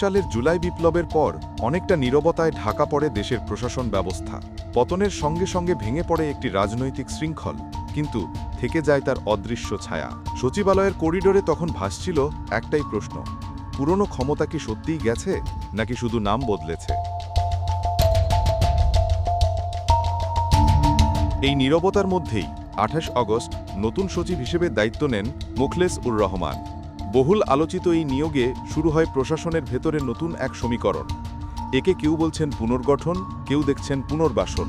সালের জুলাই বিপ্লবের পর অনেকটা নীরবতায় ঢাকা পড়ে দেশের প্রশাসন ব্যবস্থা। পতনের সঙ্গে সঙ্গে ভেঙে পড়ে একটি রাজনৈতিক শৃঙ্খল, কিন্তু থেকে যায় তার অদৃশ্য ছায়া। সচিবালয়ের করিডোরে তখন ভাসছিল একটাই প্রশ্ন, পুরনো ক্ষমতা কি সত্যিই গেছে, নাকি শুধু নাম বদলেছে? এই নীরবতার মধ্যেই 28 আগস্ট নতুন সচিব হিসেবে দায়িত্ব নেন মোখলেস উর রহমান। বহুল আলোচিত এই নিয়োগে শুরু হয় প্রশাসনের ভেতরে নতুন এক সমীকরণ। একে কেউ বলছেন পুনর্গঠন, কেউ দেখছেন পুনর্বাসন।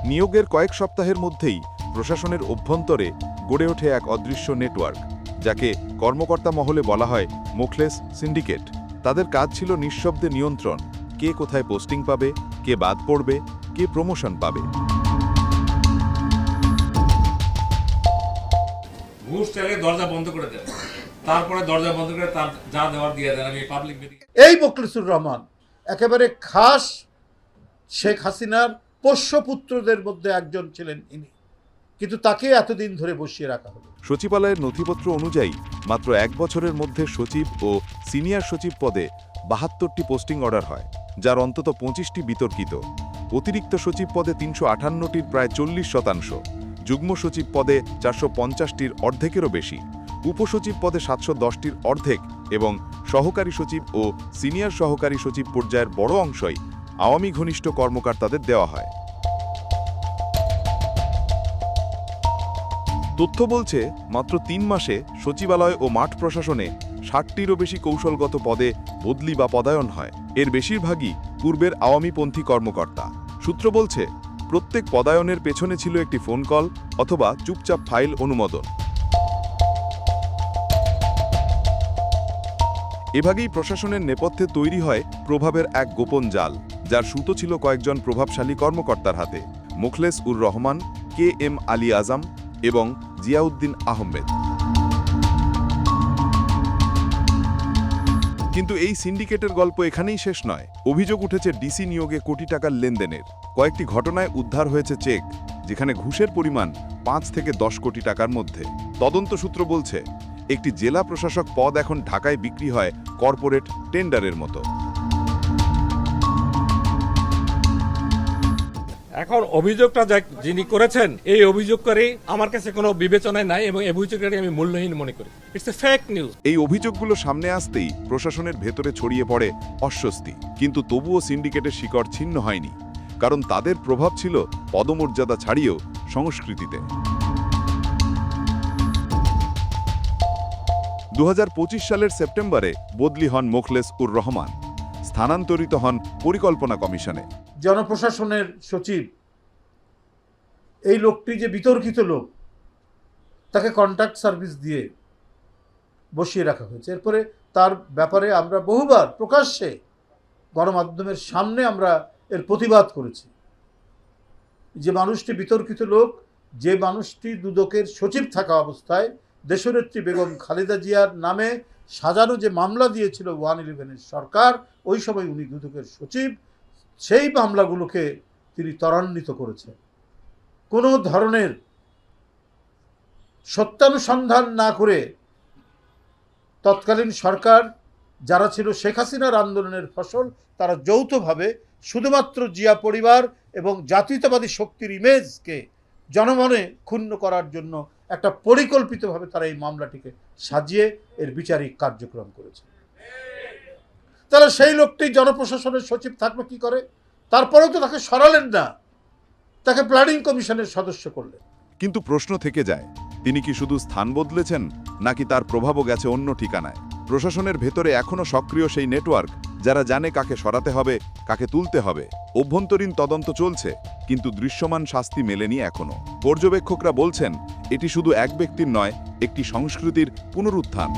নিয়োগের কয়েক সপ্তাহের মধ্যেই প্রশাসনের অভ্যন্তরে গড়ে ওঠে এক অদৃশ্য নেটওয়ার্ক, যাকে কর্মকর্তা মহলে বলা হয় মোখলেস সিন্ডিকেট। তাদের কাজ ছিল নিঃশব্দে নিয়ন্ত্রণ, কে কোথায় পোস্টিং পাবে, কে বাদ পড়বে, কে প্রমোশন পাবে। ঘুষ চাইলে দরজা বন্ধ করে দেন, তারপরে দরজা বন্ধ করে তার যা দেওয়ার দিয়ে দেন। আমি পাবলিক মিটিং এই মোখলেসুর রহমান একেবারে খাস শেখ হাসিনার পোষ্যপুত্রদের মধ্যে একজন ছিলেন ইনি, কিন্তু তাকে এতদিন ধরে বসিয়ে রাখা হলো। সচিবালয়ের নথিপত্র অনুযায়ী মাত্র 1 বছরের মধ্যে সচিব ও সিনিয়র সচিব পদে 72টি পোস্টিং অর্ডার হয়, যার অন্তত 25টি বিতর্কিত। অতিরিক্ত সচিব পদে 358টির প্রায় 40%, যুগ্ম সচিব পদে 450টির অর্ধেকেরও বেশি, উপসচিব পদে 710টির অর্ধেক এবং সহকারী সচিব ও সিনিয়র সহকারী সচিব পর্যায়ের বড় অংশই আওয়ামী ঘনিষ্ঠ কর্মকর্তাদের দেওয়া হয়। তথ্য বলছে মাত্র 3 মাসে সচিবালয় ও মাঠ প্রশাসনে 60টিরও বেশি কৌশলগত পদে বদলি বা পদায়ন হয়। এর বেশিরভাগই পূর্বের আওয়ামীপন্থী কর্মকর্তা। সূত্র বলছে প্রত্যেক পদায়নের পেছনে ছিল একটি ফোন কল অথবা চুপচাপ ফাইল অনুমোদন। এভাবেই প্রশাসনের নেপথ্যে তৈরি হয় প্রভাবের এক গোপন জাল, যার সুতো ছিল কয়েকজন প্রভাবশালী কর্মকর্তার হাতে: মোখলেস উর রহমান, KM আলী আজম এবং জিয়াউদ্দিন আহমেদ। কিন্তু এই সিন্ডিকেটের গল্প এখানেই শেষ নয়। অভিযোগ উঠেছে ডিসি নিয়োগে কোটি টাকার লেনদেনের। কয়েকটি ঘটনায় উদ্ধার হয়েছে চেক, যেখানে ঘুষের পরিমাণ 5 থেকে 10 কোটি টাকার মধ্যে। তদন্ত সূত্র বলছে একটি জেলা প্রশাসক পদ এখন ঢাকায় বিক্রি হয় কর্পোরেট টেন্ডারের মতো। এখন অভিযোগটা যিনি করেছেন, এই অভিযোগকারী আমার কাছে কোনো বিবেচনায় নাই এবং এই অভিযোগকারী আমি মূল্যহীন মনে করি। It's a fake news. এই অভিযোগগুলো সামনে আসতেই প্রশাসনের ভেতরে ছড়িয়ে পড়ে অস্বস্তি, কিন্তু তবুও সিন্ডিকেটের শিকড় ছিন্ন হয়নি, কারণ তাদের প্রভাব ছিল পদমর্যাদা ছাড়িয়েও সংস্কৃতিতে। 2025 সালের সেপ্টেম্বরে বদলি হন মোখলেস উর রহমান, স্থানান্তরিত হন পরিকল্পনা কমিশনে। জনপ্রশাসনের সচিব এই লোকটি যে বিতর্কিত লোক, তাকে কন্ট্রাক্ট সার্ভিস দিয়ে বসিয়ে রাখা হয়েছে। এরপরে তার ব্যাপারে আমরা বহুবার প্রকাশ্যে গণমাধ্যমের সামনে আমরা এর প্রতিবাদ করেছি। যে মানুষটি বিতর্কিত লোক, যে মানুষটি দুদকের সচিব থাকা অবস্থায় দেশনেত্রী বেগম খালেদা জিয়ার নামে সাজানো যে মামলা দিয়েছিল 111-এর সরকার, ওই সময় উনি দুদকের সচিব, সেই মামলাগুলোকে তিনি ত্বরান্বিত করেছেন। কোনো ধরনের সত্যানুসন্ধান না করে তৎকালীন সরকার, যারা ছিল শেখ হাসিনার আন্দোলনের ফসল, তারা যৌথভাবে শুধুমাত্র জিয়া পরিবার এবং জাতীয়তাবাদী শক্তির ইমেজকে জনমনে ক্ষুণ্ণ করার জন্য একটা পরিকল্পিতভাবে তারা এই মামলাটিকে সাজিয়ে এর বিচারিক কার্যক্রম করেছে। তাহলে সেই লোকটি জনপ্রশাসনের সচিব থাকবে কি করে? তারপরেও তো তাকে সরালেন না, তাকে প্ল্যানিং কমিশনের সদস্য করলেন। কিন্তু প্রশ্ন থেকে যায়, তিনি কি শুধু স্থান বদলেছেন, নাকি তার প্রভাবও গেছে অন্য ঠিকানায়? প্রশাসনের ভেতরে এখনও সক্রিয় সেই নেটওয়ার্ক, যারা জানে কাকে সরাতে হবে, কাকে তুলতে হবে। অভ্যন্তরীণ তদন্ত চলছে, কিন্তু দৃশ্যমান শাস্তি মেলেনি এখনো। পর্যবেক্ষকরা বলছেন এটি শুধু এক ব্যক্তির নয়, একটি সংস্কৃতির পুনরুত্থান।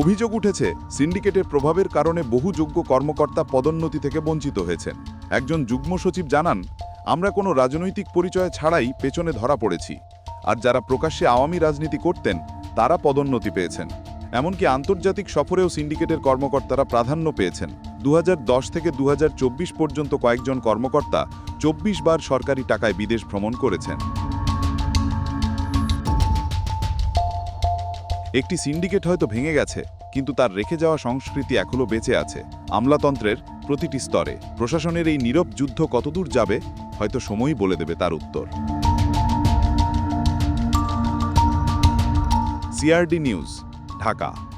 অভিযোগ উঠেছে সিন্ডিকেটের প্রভাবের কারণে বহু যোগ্য কর্মকর্তা পদোন্নতি থেকে বঞ্চিত হয়েছেন। একজন যুগ্ম সচিব জানান, আমরা কোনো রাজনৈতিক পরিচয় ছাড়াই পেছনে ধরা পড়েছি, আর যারা প্রকাশ্যে আওয়ামী রাজনীতি করতেন তারা পদোন্নতি পেয়েছেন। এমনকি আন্তর্জাতিক সফরেও সিন্ডিকেটের কর্মকর্তারা প্রাধান্য পেয়েছেন। 2010 থেকে 2024 পর্যন্ত কয়েকজন কর্মকর্তা 24 বার সরকারি টাকায় বিদেশ ভ্রমণ করেছেন। একটি সিন্ডিকেট হয়তো ভেঙে গেছে, কিন্তু তার রেখে যাওয়া সংস্কৃতি এখনো বেঁচে আছে আমলাতন্ত্রের প্রতিটি স্তরে। প্রশাসনের এই নীরব যুদ্ধ কতদূর যাবে, হয়তো সময়ই বলে দেবে তার উত্তর। CRD news, Dhaka.